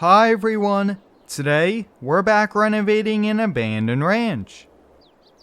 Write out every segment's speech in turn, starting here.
Hi everyone! Today, we're back renovating an abandoned ranch.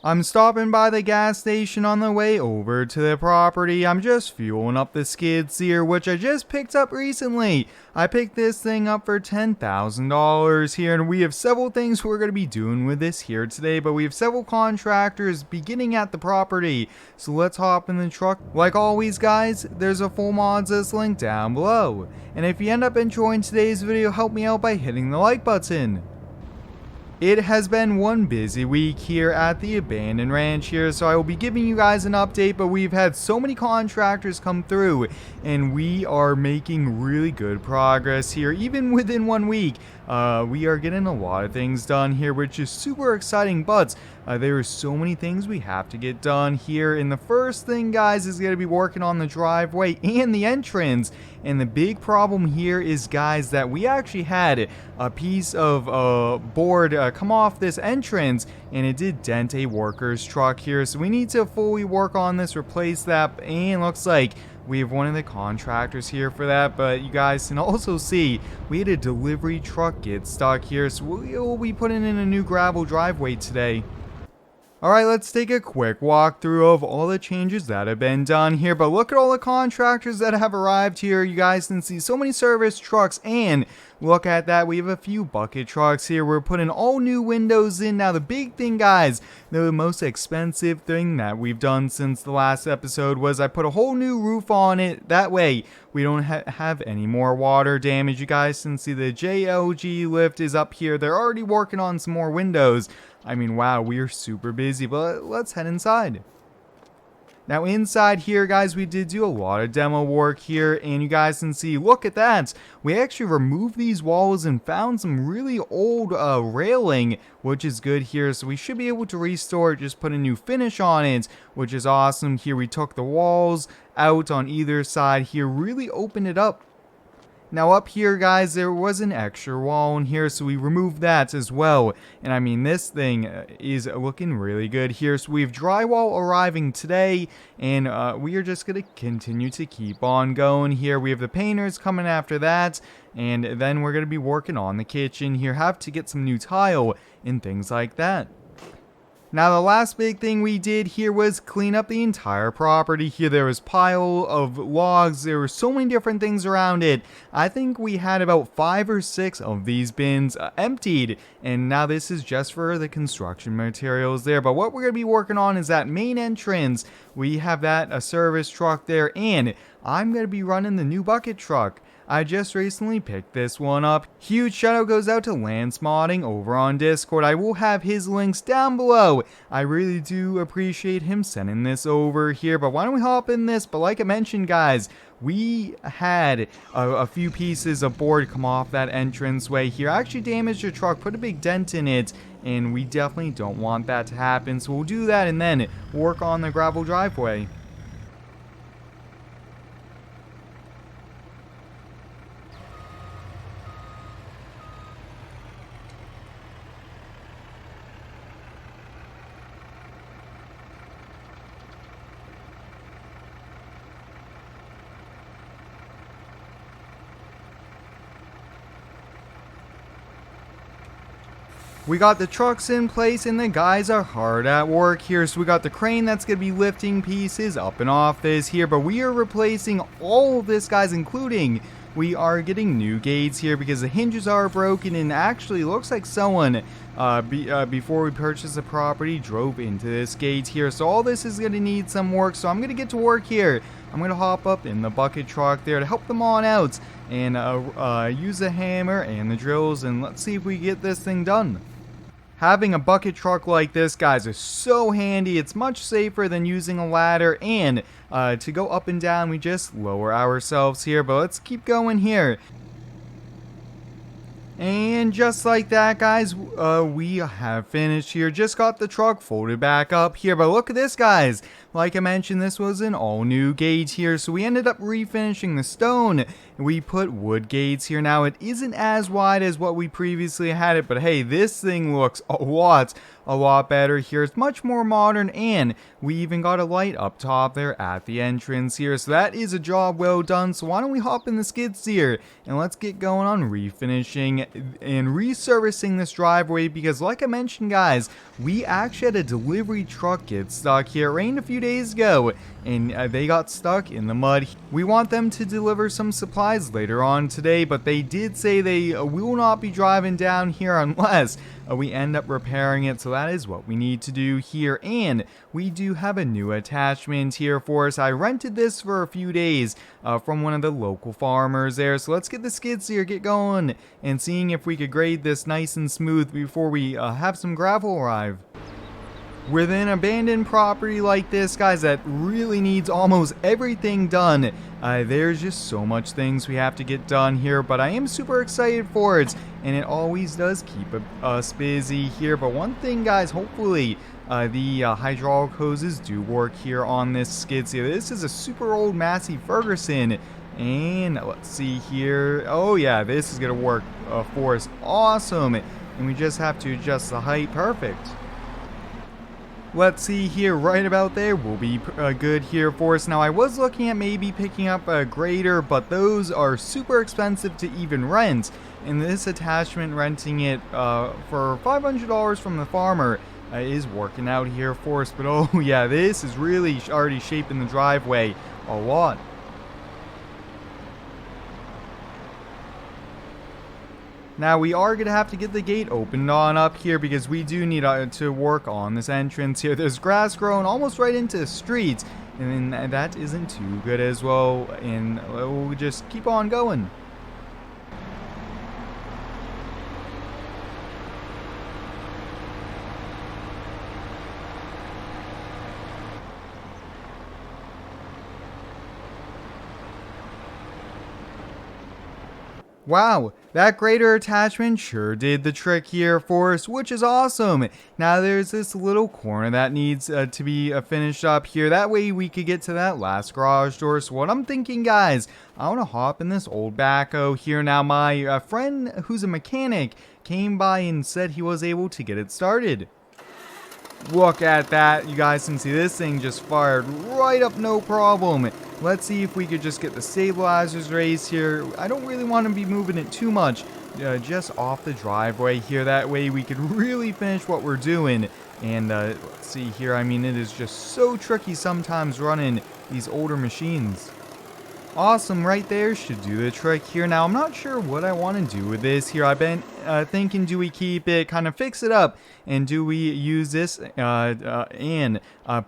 I'm stopping by the gas station on the way over to the property. I'm just fueling up the skid steer, which I just picked up recently. I picked this thing up for $10,000 here, and we have several things we're going to be doing with this here today, but we have several contractors beginning at the property. So let's hop in the truck. Like always, guys, there's a full mods list link down below. And if you end up enjoying today's video, help me out by hitting the like button. It has been one busy week here at the abandoned ranch here, so I will be giving you guys an update, but we've had so many contractors come through, and we are making really good progress here, even within 1 week. We are getting a lot of things done here, which is super exciting, but there are so many things we have to get done here, and the first thing, guys, is going to be working on the driveway and the entrance. And the big problem here is, guys, that we actually had a piece of board come off this entrance, and it did dent a worker's truck here, so we need to fully work on this, replace that, and looks like we have one of the contractors here for that. But you guys can also see we had a delivery truck get stuck here, so we'll be putting in a new gravel driveway today. Alright, let's take a quick walkthrough of all the changes that have been done here, but look at all the contractors that have arrived here. You guys can see so many service trucks, and look at that, we have a few bucket trucks here. We're putting all new windows in. Now the big thing, guys, the most expensive thing that we've done since the last episode was I put a whole new roof on it. That way we don't have any more water damage. You guys can see the JLG lift is up here. They're already working on some more windows. I mean, wow, we are super busy, but let's head inside. Now inside here, guys, we did do a lot of demo work here, and you guys can see, look at that. We actually removed these walls and found some really old railing, which is good here. So we should be able to restore it, just put a new finish on it, which is awesome. Here we took the walls out on either side here, really opened it up. Now up here, guys, there was an extra wall in here, so we removed that as well. And I mean, this thing is looking really good here. So we have drywall arriving today, and we are just going to continue to keep on going here. We have the painters coming after that, and then we're going to be working on the kitchen here. Have to get some new tile and things like that. Now the last big thing we did here was clean up the entire property here. There was a pile of logs. There were so many different things around it. I think we had about 5 or 6 of these bins emptied, and now this is just for the construction materials there. But what we're going to be working on is that main entrance. We have that a service truck there, and I'm going to be running the new bucket truck. I just recently picked this one up. Huge shout out goes out to Lance Modding over on Discord. I will have his links down below. I really do appreciate him sending this over here. But why don't we hop in this? But like I mentioned, guys, we had a few pieces of board come off that entranceway here. I actually damaged the truck, put a big dent in it, and we definitely don't want that to happen. So we'll do that and then work on the gravel driveway. We got the trucks in place, and the guys are hard at work here. So we got the crane that's going to be lifting pieces up and off this here. But we are replacing all of this, guys, including we are getting new gates here because the hinges are broken, and actually looks like someone before we purchased the property drove into this gate here. So all this is going to need some work. So I'm going to get to work here. I'm going to hop up in the bucket truck there to help them on out and use the hammer and the drills, and let's see if we get this thing done. Having a bucket truck like this, guys, is so handy. It's much safer than using a ladder, and to go up and down, we just lower ourselves here. But let's keep going here. And just like that, guys, we have finished here. Just got the truck folded back up here. But look at this, guys. Like I mentioned, this was an all new gate here, so we ended up refinishing the stone. We put wood gates here. Now it isn't as wide as what we previously had it, but hey, this thing looks a lot better here. It's much more modern, and we even got a light up top there at the entrance here. So that is a job well done. So why don't we hop in the skid steer and let's get going on refinishing and resurfacing this driveway, because like I mentioned, guys, we actually had a delivery truck get stuck here. It rained a few days ago and they got stuck in the mud. We want them to deliver some supplies later on today, but they did say they will not be driving down here unless we end up repairing it. So that is what we need to do here, and we do have a new attachment here for us. I rented this for a few days from one of the local farmers there. So let's get the skid steer, get going, and seeing if we could grade this nice and smooth before we have some gravel arrive. With an abandoned property like this, guys, that really needs almost everything done, there's just so much things we have to get done here, but I am super excited for it, and it always does keep us busy here. But one thing, guys, hopefully the hydraulic hoses do work here on this skid steer. This is a super old Massey Ferguson, and let's see here. Oh yeah, this is gonna work for us. Awesome. And we just have to adjust the height. Perfect. Let's see here, right about there will be good here for us. Now I was looking at maybe picking up a grader, but those are super expensive to even rent, and this attachment, renting it for $500 from the farmer, is working out here for us. But oh yeah, this is really already shaping the driveway a lot. Now we are going to have to get the gate opened on up here, because we do need to work on this entrance here. There's grass growing almost right into the streets, and that isn't too good as well, and we'll just keep on going. Wow, that grader attachment sure did the trick here for us, which is awesome. Now there's this little corner that needs to be finished up here. That way we could get to that last garage door. So what I'm thinking, guys, I want to hop in this old backhoe here. Now my friend who's a mechanic came by and said he was able to get it started. Look at that. You guys can see this thing just fired right up, no problem. Let's see if we could just get the stabilizers raised here. I don't really want to be moving it too much, just off the driveway here. That way we could really finish what we're doing. And let's see here. I mean, it is just so tricky sometimes running these older machines. Awesome, right there should do the trick here. Now I'm not sure what I want to do with this here. I've been thinking, do we keep it, kind of fix it up, and do we use this and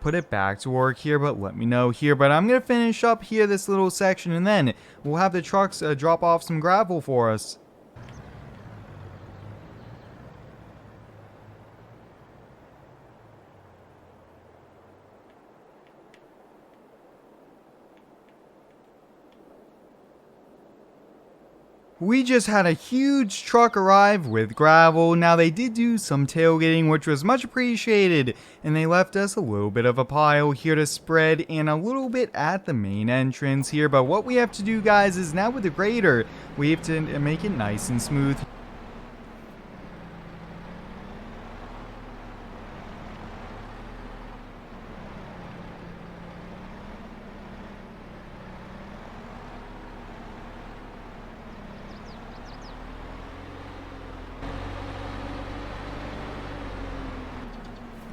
put it back to work here? But let me know here. But I'm gonna finish up here this little section, and then we'll have the trucks drop off some gravel for us. We just had a huge truck arrive with gravel. Now they did do some tailgating, which was much appreciated, and they left us a little bit of a pile here to spread and a little bit at the main entrance here. But what we have to do, guys, is now with the grader, we have to make it nice and smooth.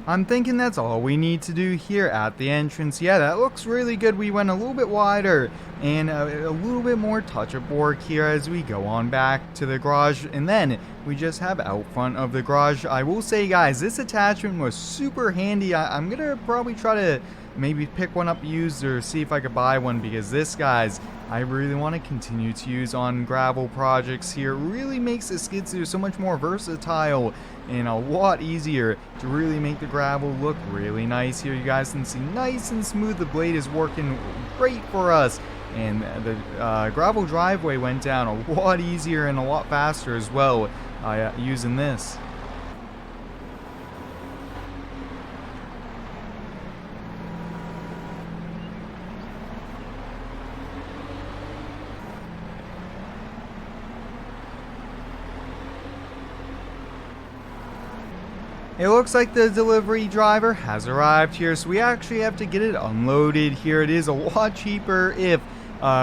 I'm thinking that's all we need to do here at the entrance. Yeah, that looks really good. We went a little bit wider and a little bit more touch-up work here as we go on back to the garage. And then we just have out front of the garage. I will say, guys, this attachment was super handy. I'm going to probably try to maybe pick one up used or see if I could buy one, because this, guys, I really want to continue to use on gravel projects here. It really makes the skid steer so much more versatile and a lot easier to really make the gravel look really nice here. You guys can see nice and smooth. The blade is working great for us, and the gravel driveway went down a lot easier and a lot faster as well using this. It looks like the delivery driver has arrived here, so we actually have to get it unloaded here. It is a lot cheaper if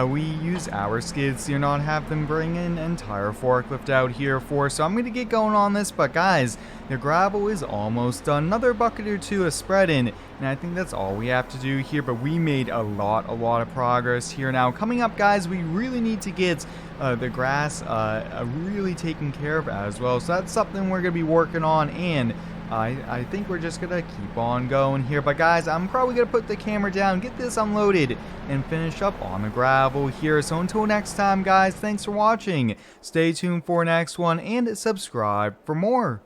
we use our skids to not have them bring an entire forklift out here for. So I'm going to get going on this, but guys, the gravel is almost done. Another bucket or two of spread in, and I think that's all we have to do here, but we made a lot of progress here. Now, coming up, guys, we really need to get the grass really taken care of as well. So that's something we're going to be working on, and I think we're just gonna keep on going here. But guys, I'm probably gonna put the camera down, get this unloaded, and finish up on the gravel here. So until next time, guys, thanks for watching. Stay tuned for next one and subscribe for more.